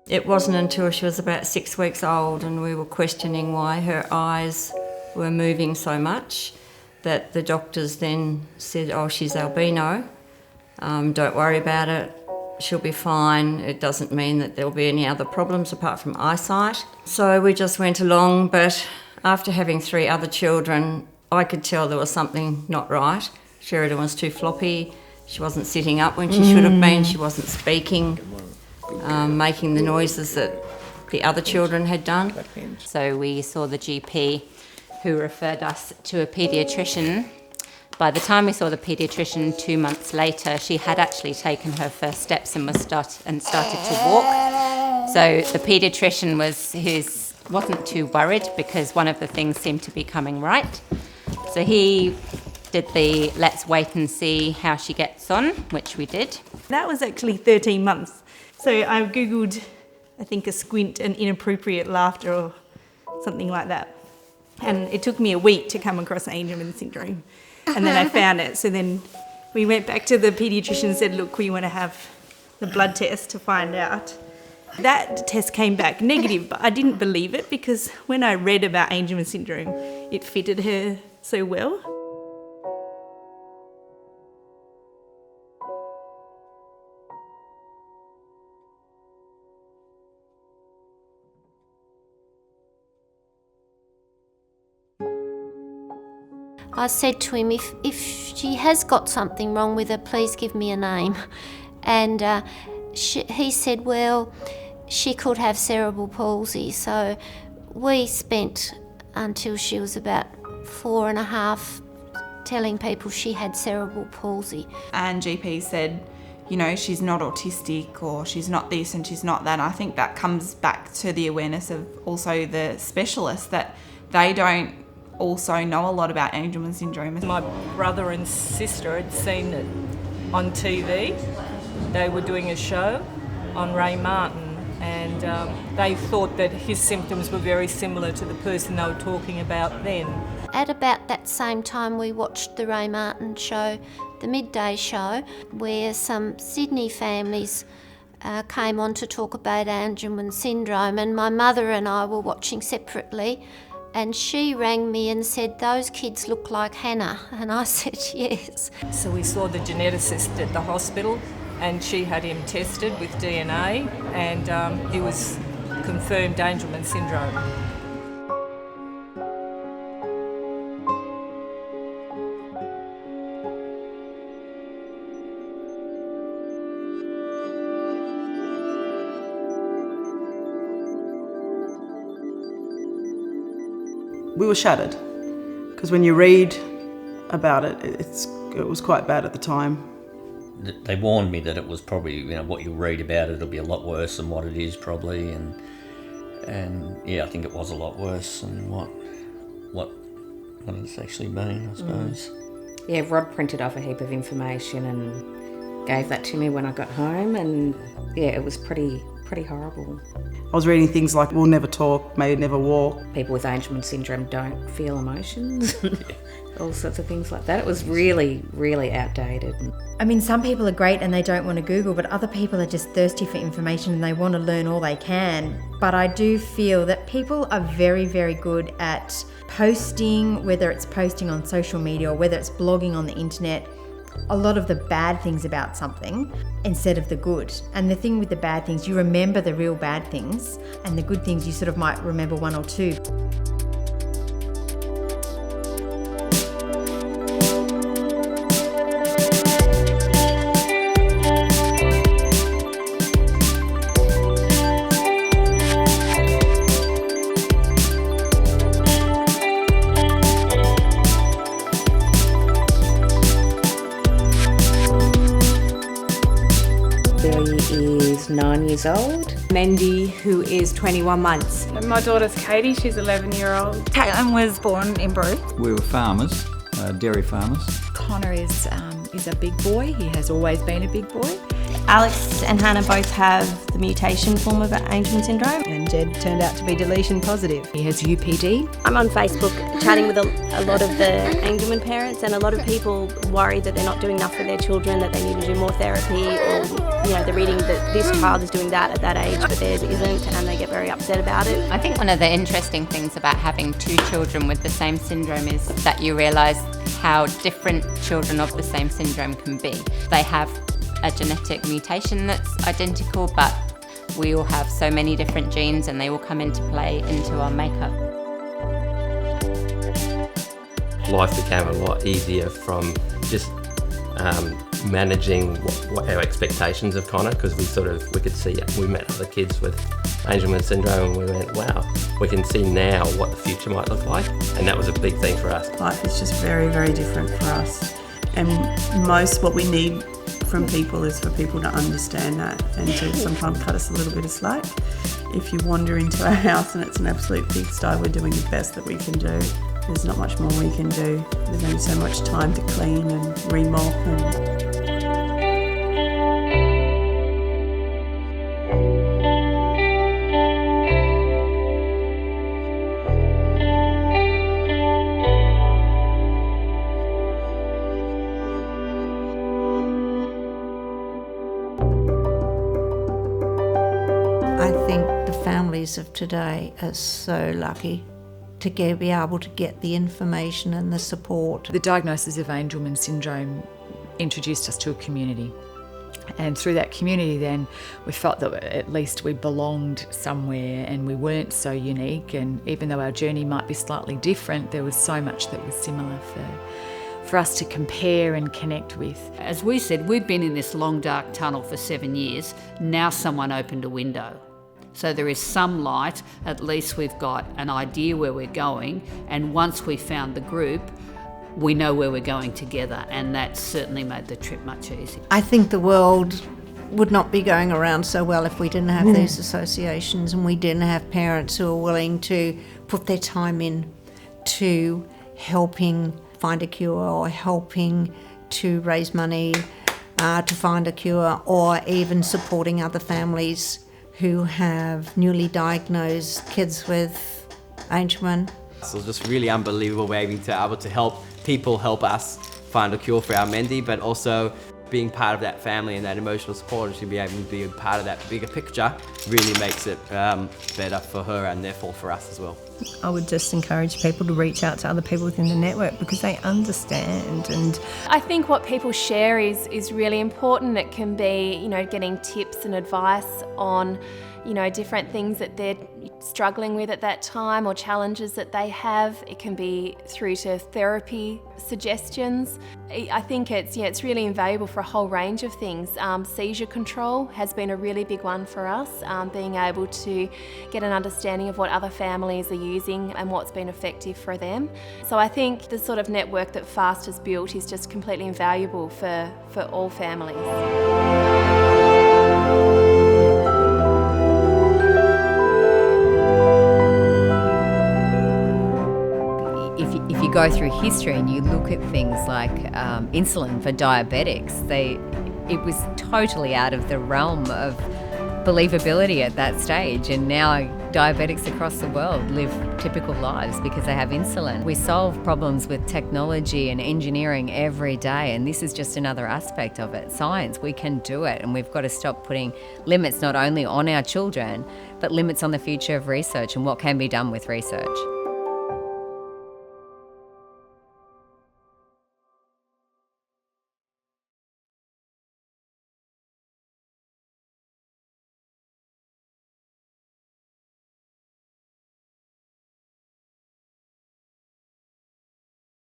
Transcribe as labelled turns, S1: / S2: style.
S1: It wasn't until she was about 6 weeks old and we were questioning why her eyes were moving so much that the doctors then said, oh, she's albino, don't worry about it, she'll be fine. It doesn't mean that there'll be any other problems apart from eyesight. So we just went along, but after having 3 other children, I could tell there was something not right. Sheridan was too floppy, she wasn't sitting up when she should have been, she wasn't speaking, making the noises that the other children had done.
S2: So we saw the GP who referred us to a paediatrician. By the time we saw the paediatrician 2 months later, she had actually taken her first steps and started to walk. So the paediatrician wasn't too worried because one of the things seemed to be coming right. So he did the let's wait and see how she gets on, which we did.
S3: That was actually 13 months. So I Googled, I think, a squint and inappropriate laughter or something like that. And it took me a week to come across Angelman syndrome. And then I found it. So then we went back to the paediatrician and said, look, we want to have the blood test to find out. That test came back negative, but I didn't believe it because when I read about Angelman syndrome, it fitted her so well.
S4: I said to him, if she has got something wrong with her, please give me a name. And he said, well, she could have cerebral palsy. So we spent until she was about 4.5 telling people she had cerebral palsy.
S5: And GP said, you know, she's not autistic or she's not this and she's not that. And I think that comes back to the awareness of also the specialists that they don't also know a lot about Angelman syndrome.
S6: My brother and sister had seen it on TV. They were doing a show on Ray Martin and they thought that his symptoms were very similar to the person they were talking about then.
S4: At about that same time we watched the Ray Martin show, the midday show, where some Sydney families came on to talk about Angelman syndrome, and my mother and I were watching separately. And she rang me and said, those kids look like Hannah. And I said, yes.
S6: So we saw the geneticist at the hospital and she had him tested with DNA and he was confirmed Angelman syndrome.
S7: We were shattered because when you read about it, it was quite bad at the time.
S8: They warned me that it was probably, you know, what you'll read about it'll be a lot worse than what it is probably, and yeah, I think it was a lot worse than what it's actually been, I suppose.
S2: Yeah, Rod printed off a heap of information and gave that to me when I got home, and yeah, it was pretty horrible.
S7: I was reading things like, we'll never talk, may never walk.
S2: People with Angelman syndrome don't feel emotions, all sorts of things like that. It was really, really outdated.
S9: I mean, some people are great and they don't want to Google, but other people are just thirsty for information and they want to learn all they can. But I do feel that people are very, very good at posting, whether it's posting on social media or whether it's blogging on the internet, a lot of the bad things about something instead of the good. And the thing with the bad things, you remember the real bad things, and the good things you sort of might remember one or two.
S2: Is 9 years old.
S10: Mendy, who is 21 months.
S11: My daughter's Katie, she's 11-year-old.
S12: Caitlin was born in Bruce.
S13: We were farmers, dairy farmers.
S14: Connor is a big boy. He has always been a big boy.
S13: Alex and Hannah both have the mutation form of Angelman syndrome.
S14: And Jed turned out to be deletion positive.
S15: He has UPD.
S13: I'm on Facebook chatting with a lot of the Angelman parents, and a lot of people worry that they're not doing enough for their children, that they need to do more therapy, or they're reading that this child is doing that at that age but theirs isn't, and they get very upset about it.
S2: I think one of the interesting things about having two children with the same syndrome is that you realise how different children of the same syndrome can be. They have a genetic mutation that's identical, but we all have so many different genes and they all come into play into our makeup.
S16: Life became a lot easier from just managing what our expectations of Connor, because we could see, we met other kids with Angelman syndrome and we went, wow, we can see now what the future might look like, and that was a big thing for us.
S7: Life is just very, very different for us, and most what we need from people is for people to understand that and to sometimes cut us a little bit of slack. If you wander into our house and it's an absolute pigsty, we're doing the best that we can do. There's not much more we can do. There's only so much time to clean and remop and
S17: I think the families of today are so lucky to be able to get the information and the support.
S15: The diagnosis of Angelman syndrome introduced us to a community. And through that community then, we felt that at least we belonged somewhere and we weren't so unique. And even though our journey might be slightly different, there was so much that was similar for us to compare and connect with.
S18: As we said, we've been in this long dark tunnel for 7 years. Now someone opened a window. So there is some light, at least we've got an idea where we're going, and once we found the group, we know where we're going together, and that certainly made the trip much easier.
S17: I think the world would not be going around so well if we didn't have these associations and we didn't have parents who are willing to put their time in to helping find a cure or helping to raise money to find a cure, or even supporting other families who have newly diagnosed kids with Angelman.
S19: So it's just really unbelievable being able to help people help us find a cure for our Mendy, but also being part of that family and that emotional support, and to be able to be a part of that bigger picture really makes it better for her and therefore for us as well.
S20: I would just encourage people to reach out to other people within the network because they understand. And
S11: I think what people share is really important. It can be, getting tips and advice on, different things that they're struggling with at that time or challenges that they have. It can be through to therapy suggestions. I think it's really invaluable for a whole range of things. Seizure control has been a really big one for us, being able to get an understanding of what other families are using and what's been effective for them. So I think the sort of network that FAST has built is just completely invaluable for all families.
S9: If you go through history and you look at things like insulin for diabetics, it was totally out of the realm of believability at that stage, and now diabetics across the world live typical lives because they have insulin. We solve problems with technology and engineering every day, and this is just another aspect of it. Science, we can do it, and we've got to stop putting limits not only on our children, but limits on the future of research and what can be done with research.